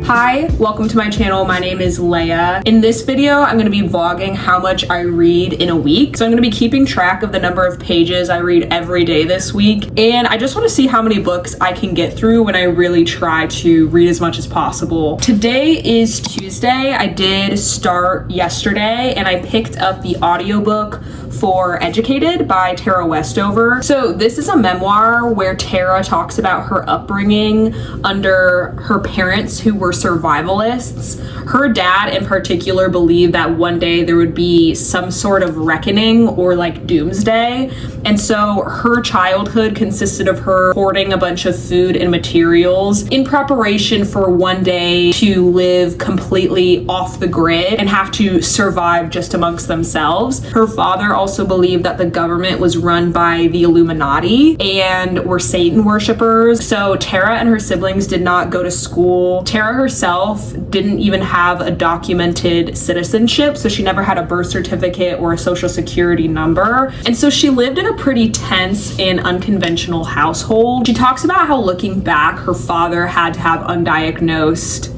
Hi, welcome to my channel. My name is Leia. In this video, I'm going to be vlogging how much I read in a week. So I'm going to be keeping track of the number of pages I read every day this week. And I just want to see how many books I can get through when I really try to read as much as possible. Today is Tuesday. I did start yesterday and I picked up the audiobook for Educated by Tara Westover. So this is a memoir where Tara talks about her upbringing under her parents who were survivalists. Her dad in particular believed that one day there would be some sort of reckoning or like doomsday. And so her childhood consisted of her hoarding a bunch of food and materials in preparation for one day to live completely off the grid and have to survive just amongst themselves. Her father also believed that the government was run by the Illuminati and were Satan worshipers. So Tara and her siblings did not go to school. Tara herself didn't even have a documented citizenship, so she never had a birth certificate or a social security number. And so she lived in a pretty tense and unconventional household. She talks about how looking back, her father had to have undiagnosed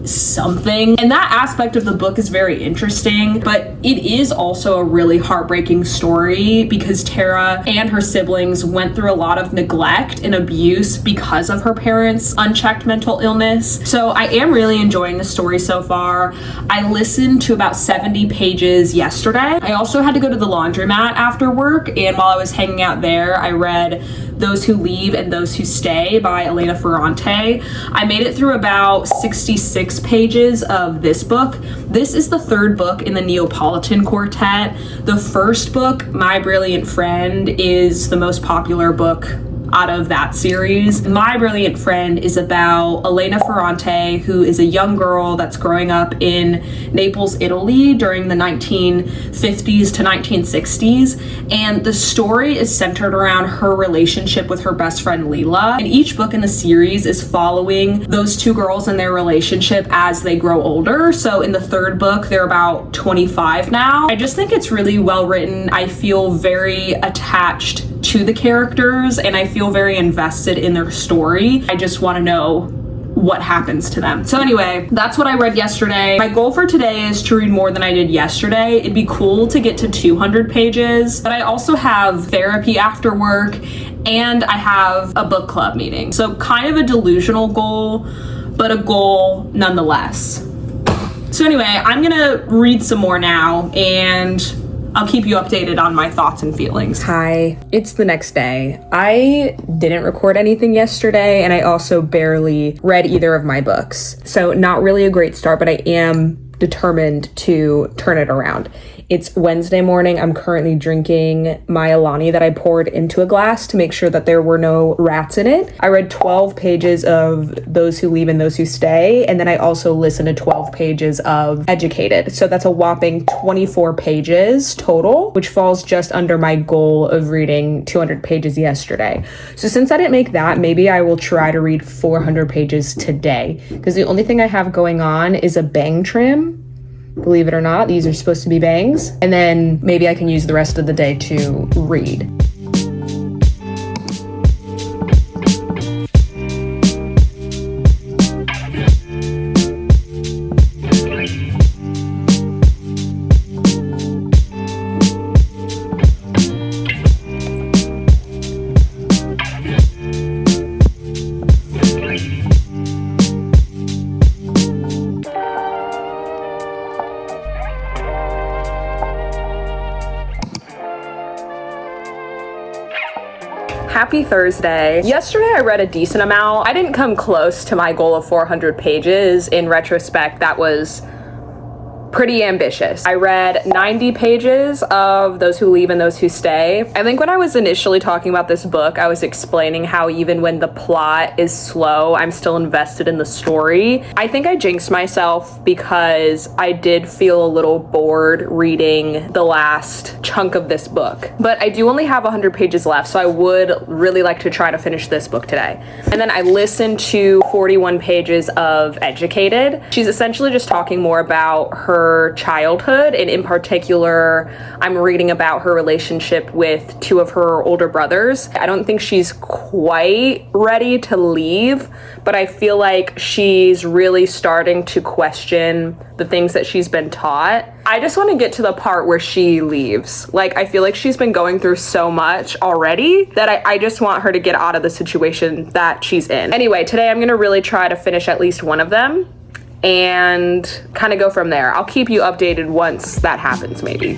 something, and that aspect of the book is very interesting, but it is also a really heartbreaking story because Tara and her siblings went through a lot of neglect and abuse because of her parents' unchecked mental illness. So I am really enjoying the story so far. I listened to about 70 pages yesterday. I also had to go to the laundromat after work, and while I was hanging out there, I read Those Who Leave and Those Who Stay by Elena Ferrante. I made it through about 66 pages of this book. This is the third book in the Neapolitan Quartet. The first book, My Brilliant Friend, is the most popular book out of that series. My Brilliant Friend is about Elena Ferrante, who is a young girl that's growing up in Naples, Italy during the 1950s to 1960s. And the story is centered around her relationship with her best friend Lila. And each book in the series is following those two girls and their relationship as they grow older. So in the third book, they're about 25 now. I just think it's really well written. I feel very attached to the characters and I feel very invested in their story. I just want to know what happens to them. So anyway, that's what I read yesterday. My goal for today is to read more than I did yesterday. It'd be cool to get to 200 pages, but I also have therapy after work and I have a book club meeting. So kind of a delusional goal, but a goal nonetheless. So anyway, I'm gonna read some more now and I'll keep you updated on my thoughts and feelings. Hi, it's the next day. I didn't record anything yesterday, and I also barely read either of my books. So not really a great start, but I am determined to turn it around. It's Wednesday morning. I'm currently drinking my Alani that I poured into a glass to make sure that there were no rats in it. I read 12 pages of Those Who Leave and Those Who Stay, and then I also listened to 12 pages of Educated. So that's a whopping 24 pages total, which falls just under my goal of reading 200 pages yesterday. So since I didn't make that, maybe I will try to read 400 pages today, because the only thing I have going on is a bang trim. Believe it or not, these are supposed to be bangs. And then maybe I can use the rest of the day to read. Happy Thursday. Yesterday I read a decent amount. I didn't come close to my goal of 400 pages. In retrospect, that was pretty ambitious. I read 90 pages of Those Who Leave and Those Who Stay. I think when I was initially talking about this book, I was explaining how even when the plot is slow, I'm still invested in the story. I think I jinxed myself because I did feel a little bored reading the last chunk of this book. But I do only have 100 pages left, so I would really like to try to finish this book today. And then I listened to 41 pages of Educated. She's essentially just talking more about her her childhood, and in particular, I'm reading about her relationship with two of her older brothers. I don't think she's quite ready to leave, but I feel like she's really starting to question the things that she's been taught. I just want to get to the part where she leaves. Like, I feel like she's been going through so much already that I just want her to get out of the situation that she's in. Anyway, today I'm going to really try to finish at least one of them and kind of go from there. I'll keep you updated once that happens, maybe.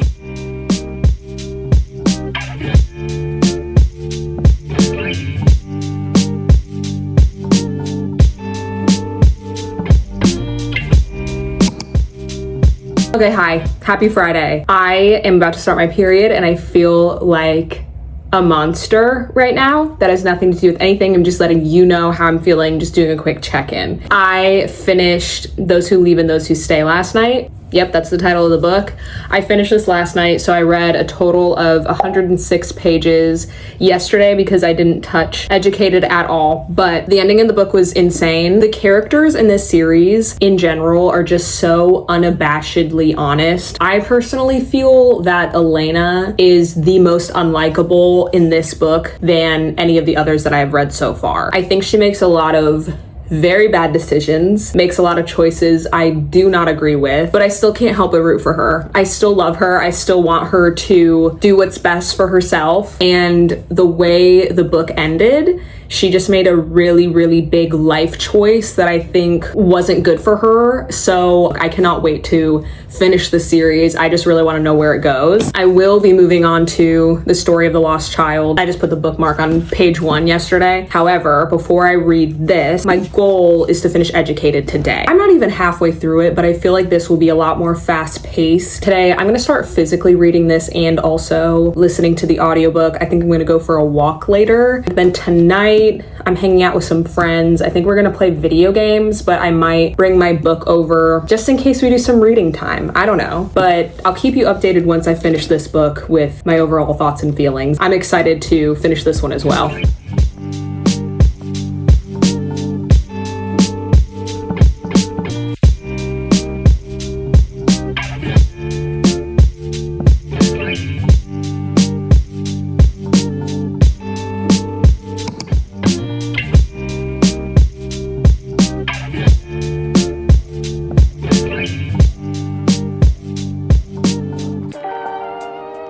Okay, hi. Happy Friday. I am about to start my period and I feel like a monster right now. That has nothing to do with anything. I'm just letting you know how I'm feeling, just doing a quick check-in. I finished Those Who Leave and Those Who Stay last night. Yep, that's the title of the book. I finished this last night, so I read a total of 106 pages yesterday because I didn't touch Educated at all, but the ending of the book was insane. The characters in this series in general are just so unabashedly honest. I personally feel that Elena is the most unlikable in this book than any of the others that I've read so far. I think she makes a lot of very bad decisions, makes a lot of choices I do not agree with, but I still can't help but root for her. I still love her. I still want her to do what's best for herself. And the way the book ended, she just made a really, really big life choice that I think wasn't good for her. So I cannot wait to finish the series. I just really want to know where it goes. I will be moving on to The Story of the Lost Child. I just put the bookmark on page 1 yesterday. However, before I read this, my goal is to finish Educated today. I'm not even halfway through it, but I feel like this will be a lot more fast-paced. Today, I'm going to start physically reading this and also listening to the audiobook. I think I'm going to go for a walk later. Then tonight, I'm hanging out with some friends. I think we're gonna play video games, but I might bring my book over just in case we do some reading time. I don't know, but I'll keep you updated once I finish this book with my overall thoughts and feelings. I'm excited to finish this one as well.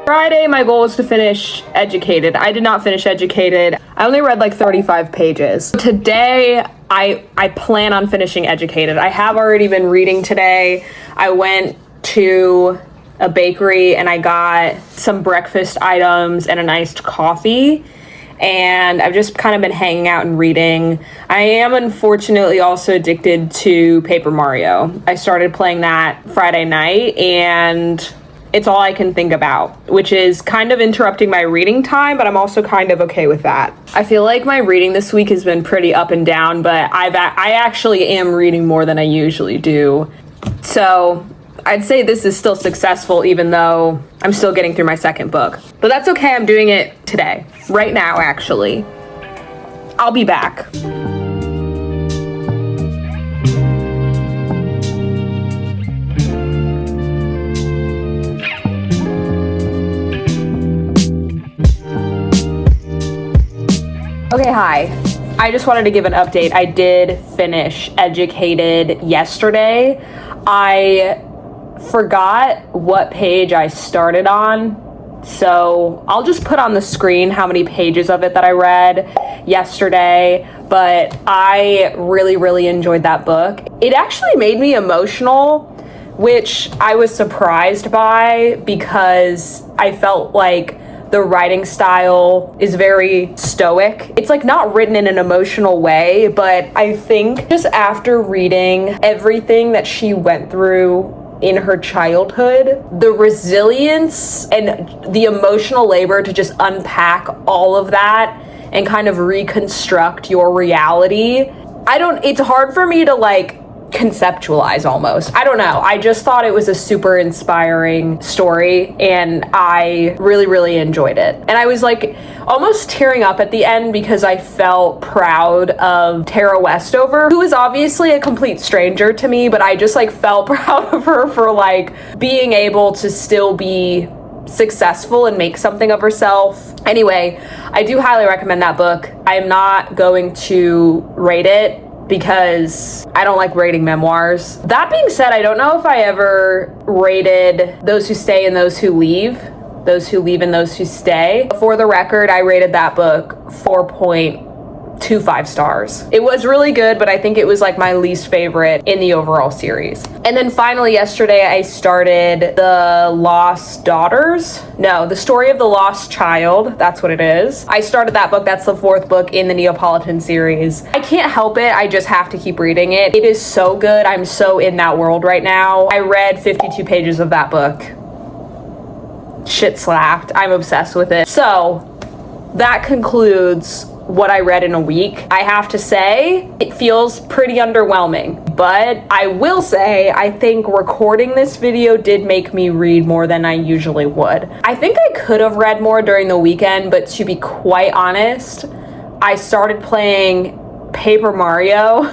Friday, my goal is to finish Educated. I did not finish Educated. I only read like 35 pages. Today, I plan on finishing Educated. I have already been reading today. I went to a bakery and I got some breakfast items and an iced coffee. And I've just kind of been hanging out and reading. I am unfortunately also addicted to Paper Mario. I started playing that Friday night and it's all I can think about, which is kind of interrupting my reading time, but I'm also kind of okay with that. I feel like my reading this week has been pretty up and down, but I actually am reading more than I usually do. So I'd say this is still successful, even though I'm still getting through my second book. But that's okay, I'm doing it today. Right now, actually. I'll be back. Okay, hi. I just wanted to give an update. I did finish Educated yesterday. I forgot what page I started on, so I'll just put on the screen how many pages of it that I read yesterday, but I really, really enjoyed that book. It actually made me emotional, which I was surprised by because I felt like the writing style is very stoic. It's like not written in an emotional way, but I think just after reading everything that she went through in her childhood, the resilience and the emotional labor to just unpack all of that and kind of reconstruct your reality. It's hard for me to like conceptualize almost. I don't know. I just thought it was a super inspiring story and I really enjoyed it. And I was like almost tearing up at the end because I felt proud of Tara Westover, who is obviously a complete stranger to me, but I just like felt proud of her for like being able to still be successful and make something of herself. Anyway, I do highly recommend that book. I am not going to rate it because I don't like rating memoirs. That being said, I don't know if I ever rated Those Who Stay and Those Who Leave. Those Who Leave and Those Who Stay. For the record, I rated that book 4.25 stars. It was really good, but I think it was like my least favorite in the overall series. And then finally yesterday I started The Lost Daughters. No, The Story of the Lost Child. That's what it is. I started that book. That's the 4th book in the Neapolitan series. I can't help it. I just have to keep reading it. It is so good. I'm so in that world right now. I read 52 pages of that book. Shit slapped. I'm obsessed with it. So that concludes what I read in a week. I have to say, it feels pretty underwhelming, but I will say, I think recording this video did make me read more than I usually would. I think I could have read more during the weekend, but to be quite honest, I started playing Paper Mario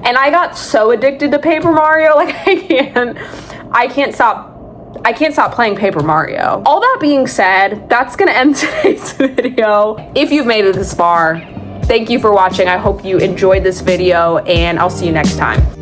and I got so addicted to Paper Mario, like I can't stop playing Paper Mario. All that being said, that's gonna end today's video. If you've made it this far, thank you for watching. I hope you enjoyed this video and I'll see you next time.